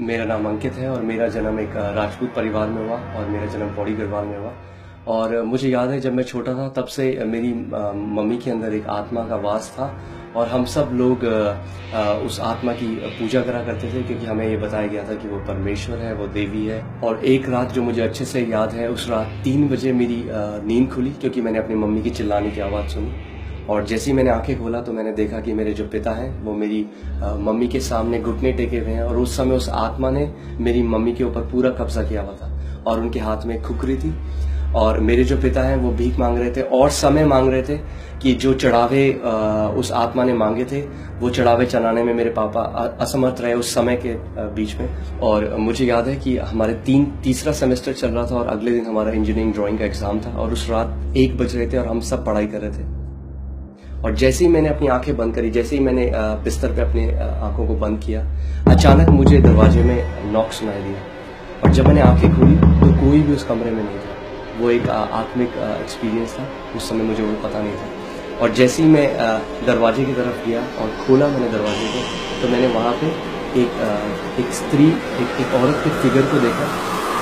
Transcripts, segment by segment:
मेरा नाम अंकित है और मेरा जन्म एक राजपूत परिवार में हुआ और मेरा जन्म पौड़ी गढ़वाल में हुआ। और मुझे याद है जब मैं छोटा था तब से मेरी मम्मी के अंदर एक आत्मा का वास था और हम सब लोग उस आत्मा की पूजा करा करते थे, क्योंकि हमें ये बताया गया था कि वो परमेश्वर है, वो देवी है। और एक रात जो मुझे अच्छे से याद है, उस रात 3 बजे मेरी नींद खुली, क्योंकि मैंने अपनी मम्मी की चिल्लाने की आवाज़ सुनी। और जैसे ही मैंने आंखें खोला तो मैंने देखा कि मेरे जो पिता हैं वो मेरी मम्मी के सामने घुटने टेके हुए हैं। और उस समय उस आत्मा ने मेरी मम्मी के ऊपर पूरा कब्जा किया हुआ था और उनके हाथ में खुकरी थी। और मेरे जो पिता हैं वो भीख मांग रहे थे और समय मांग रहे थे कि जो चढ़ावे उस आत्मा ने मांगे थे वो चढ़ावे चढ़ाने में मेरे पापा असमर्थ रहे उस समय के बीच में। और मुझे याद है कि हमारे तीसरा सेमेस्टर चल रहा था और अगले दिन हमारा इंजीनियरिंग ड्राइंग का एग्जाम था और उस रात 1 बज रहे थे और हम सब पढ़ाई कर रहे थे। और जैसे ही मैंने अपनी आंखें बंद करी, जैसे ही मैंने बिस्तर पे अपने आंखों को बंद किया, अचानक मुझे दरवाजे में नॉक सुनाई दिया। और जब मैंने आंखें खोली तो कोई भी उस कमरे में नहीं था। वो एक आत्मिक एक्सपीरियंस था, उस समय मुझे वो पता नहीं था। और जैसे ही मैं दरवाजे की तरफ गया और खोला मैंने दरवाजे को, तो मैंने वहाँ पे एक स्त्री, एक औरत के फिगर को देखा।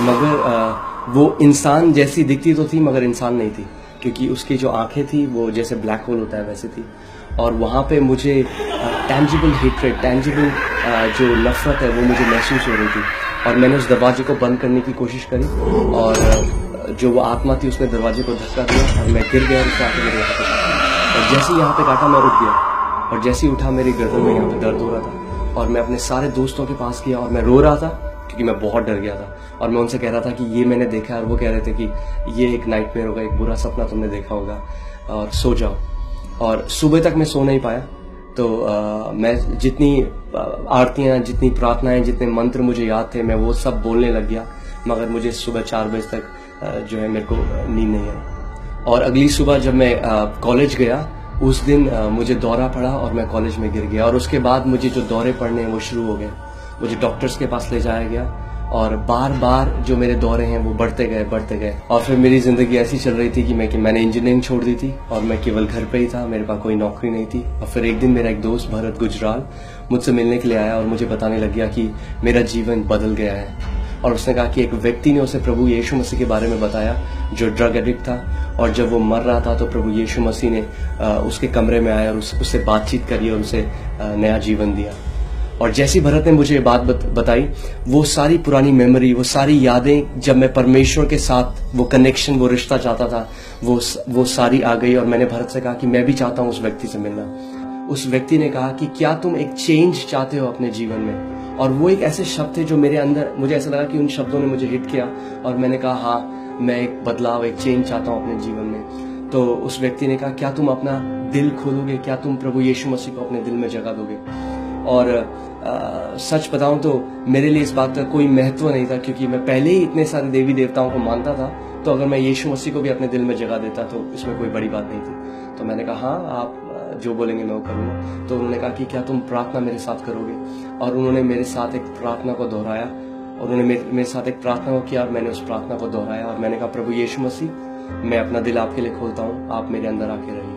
मगर वो इंसान जैसी दिखती तो थी मगर इंसान नहीं थी, क्योंकि उसकी जो आंखें थी वो जैसे ब्लैक होल होता है वैसे थी। और वहाँ पे मुझे टेंजिबल हेट्रेड, टेंजिबल जो नफरत है वो मुझे महसूस हो रही थी। और मैंने उस दरवाजे को बंद करने की कोशिश करी और जो वो आत्मा थी उसने दरवाजे को धक्का दिया और मैं गिर गया और उसके आके मेरे यहाँ पे काटा। और जैसे ही यहाँ पे काटा मैं रुक गया और जैसे ही उठा मेरी गर्दन में यहाँ पे दर्द हो रहा था। और मैं अपने सारे दोस्तों के पास गया और मैं रो रहा था, क्योंकि मैं बहुत डर गया था। और मैं उनसे कह रहा था कि ये मैंने देखा है, और वो कह रहे थे कि ये एक नाइटमेयर होगा, एक बुरा सपना तुमने देखा होगा और सो जाओ। और सुबह तक मैं सो नहीं पाया। तो मैं जितनी आरतियाँ, जितनी प्रार्थनाएं, जितने मंत्र मुझे याद थे मैं वो सब बोलने लग गया। मगर मुझे सुबह 4 बजे तक जो है मेरे को नींद नहीं आई। और अगली सुबह जब मैं कॉलेज गया, उस दिन मुझे दौरा पड़ा और मैं कॉलेज में गिर गया। और उसके बाद मुझे जो दौरे पड़ने वो शुरू हो गए। मुझे डॉक्टर्स के पास ले जाया गया और बार बार जो मेरे दौरे हैं वो बढ़ते गए। और फिर मेरी ज़िंदगी ऐसी चल रही थी कि मैंने इंजीनियरिंग छोड़ दी थी और मैं केवल घर पे ही था, मेरे पास कोई नौकरी नहीं थी। और फिर एक दिन मेरा एक दोस्त भरत गुजराल मुझसे मिलने के लिए आया और मुझे बताने लग गया कि मेरा जीवन बदल गया है। और उसने कहा कि एक व्यक्ति ने उसे प्रभु यीशु मसीह के बारे में बताया जो ड्रग एडिक्ट था। और जब वो मर रहा था तो प्रभु यीशु मसीह ने उसके कमरे में आया और उससे बातचीत करी और उसे नया जीवन दिया। और जैसी भरत ने मुझे ये बात बताई, वो सारी पुरानी मेमोरी, वो सारी यादें, जब मैं परमेश्वर के साथ वो कनेक्शन, वो रिश्ता चाहता था, वो सारी आ गई। और मैंने भरत से कहा कि मैं भी चाहता हूँ उस व्यक्ति से मिलना। उस व्यक्ति ने कहा कि क्या तुम एक चेंज चाहते हो अपने जीवन में? और वो एक ऐसे शब्द थे जो मेरे अंदर, मुझे ऐसा लगा कि उन शब्दों ने मुझे हिट किया। और मैंने कहा हाँ, मैं एक बदलाव, एक चेंज चाहता हूँ अपने जीवन में। तो उस व्यक्ति ने कहा क्या तुम अपना दिल खोलोगे, क्या तुम प्रभु यीशु मसीह को अपने दिल में जगह दोगे? और सच बताऊं तो मेरे लिए इस बात का कोई महत्व नहीं था, क्योंकि मैं पहले ही इतने सारे देवी देवताओं को मानता था। तो अगर मैं यीशु मसीह को भी अपने दिल में जगह देता तो इसमें कोई बड़ी बात नहीं थी। तो मैंने कहा हाँ, आप जो बोलेंगे मैं वो करूँगा। तो उन्होंने कहा कि क्या तुम प्रार्थना मेरे साथ करोगे? और उन्होंने मेरे साथ एक प्रार्थना को दोहराया और उन्होंने मेरे साथ एक प्रार्थना को किया और मैंने उस प्रार्थना को दोहराया। और मैंने कहा प्रभु यीशु मसीह, मैं अपना दिल आपके लिए खोलता हूँ, आप मेरे अंदर आके रहिए।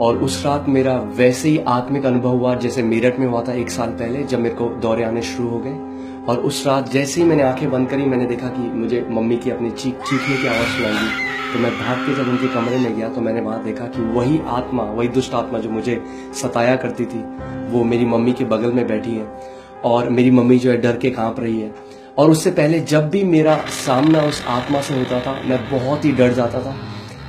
और उस रात मेरा वैसे ही आत्मिक अनुभव हुआ जैसे मेरठ में हुआ था 1 साल पहले, जब मेरे को दौरे आने शुरू हो गए। और उस रात जैसे ही मैंने आंखें बंद करी, मैंने देखा कि मुझे मम्मी की अपनी चीखने की आवाज़ सुनाई दी। तो मैं भाग के जब उनके कमरे में गया तो मैंने वहाँ देखा कि वही आत्मा, वही दुष्ट आत्मा जो मुझे सताया करती थी, वो मेरी मम्मी के बगल में बैठी है। और मेरी मम्मी जो है डर के काँप रही है। और उससे पहले जब भी मेरा सामना उस आत्मा से होता था मैं बहुत ही डर जाता था।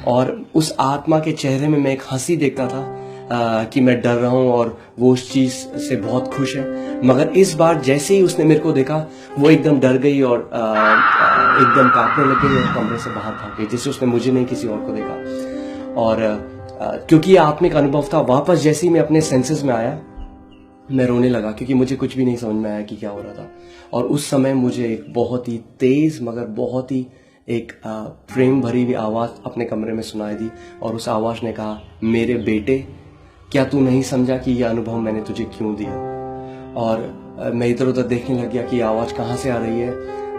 और उस आत्मा के चेहरे में मैं एक हंसी देखता था कि मैं डर रहा हूँ और वो उस चीज से बहुत खुश है। मगर इस बार जैसे ही उसने मेरे को देखा, वो एकदम डर गई और एकदम कांपने लग गई और कमरे से बाहर भाग गई, जैसे उसने मुझे नहीं किसी और को देखा। और क्योंकि ये आत्मिक अनुभव था, वापस जैसे ही मैं अपने सेंसेस में आया मैं रोने लगा, क्योंकि मुझे कुछ भी नहीं समझ में आया कि क्या हो रहा था। और उस समय मुझे एक बहुत ही तेज मगर बहुत ही एक प्रेम भरी हुई आवाज़ अपने कमरे में सुनाई दी। और उस आवाज़ ने कहा, मेरे बेटे, क्या तू नहीं समझा कि यह अनुभव मैंने तुझे क्यों दिया? और मैं इधर उधर देखने लग गया कि आवाज़ कहाँ से आ रही है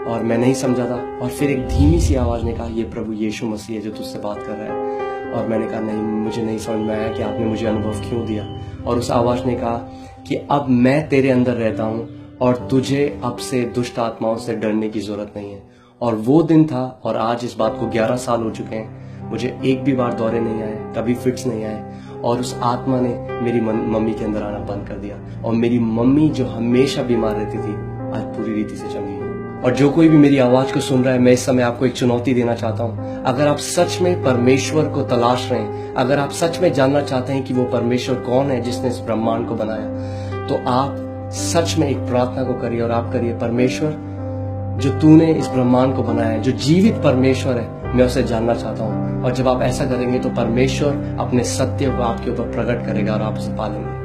और मैं नहीं समझा था। और फिर एक धीमी सी आवाज़ ने कहा, ये प्रभु यीशु मसीह है जो तुझसे बात कर रहा है। और मैंने कहा नहीं, मुझे नहीं समझ में आया कि आपने मुझे अनुभव क्यों दिया। और उस आवाज़ ने कहा कि अब मैं तेरे अंदर रहता हूँ और तुझे अब से दुष्ट आत्माओं से डरने की जरूरत नहीं है। और वो दिन था और आज इस बात को 11 साल हो चुके हैं, मुझे एक भी बार दौरे नहीं आए, कभी फिट्स नहीं आए। और उस आत्मा ने मेरी मम्मी के अंदर आना बंद कर दिया और मेरी मम्मी जो हमेशा बीमार रहती थी आज पूरी रीति से चंगी है। और जो कोई भी मेरी आवाज को सुन रहा है, मैं इस समय आपको एक चुनौती देना चाहता हूँ। अगर आप सच में परमेश्वर को तलाश रहे हैं, अगर आप सच में जानना चाहते हैं कि वो परमेश्वर कौन है जिसने इस ब्रह्मांड को बनाया, तो आप सच में एक प्रार्थना को करिए और आप करिए, परमेश्वर जो तूने इस ब्रह्मांड को बनाया है, जो जीवित परमेश्वर है, मैं उसे जानना चाहता हूँ। और जब आप ऐसा करेंगे तो परमेश्वर अपने सत्य को आपके ऊपर प्रकट करेगा और आप उसे पालेंगे।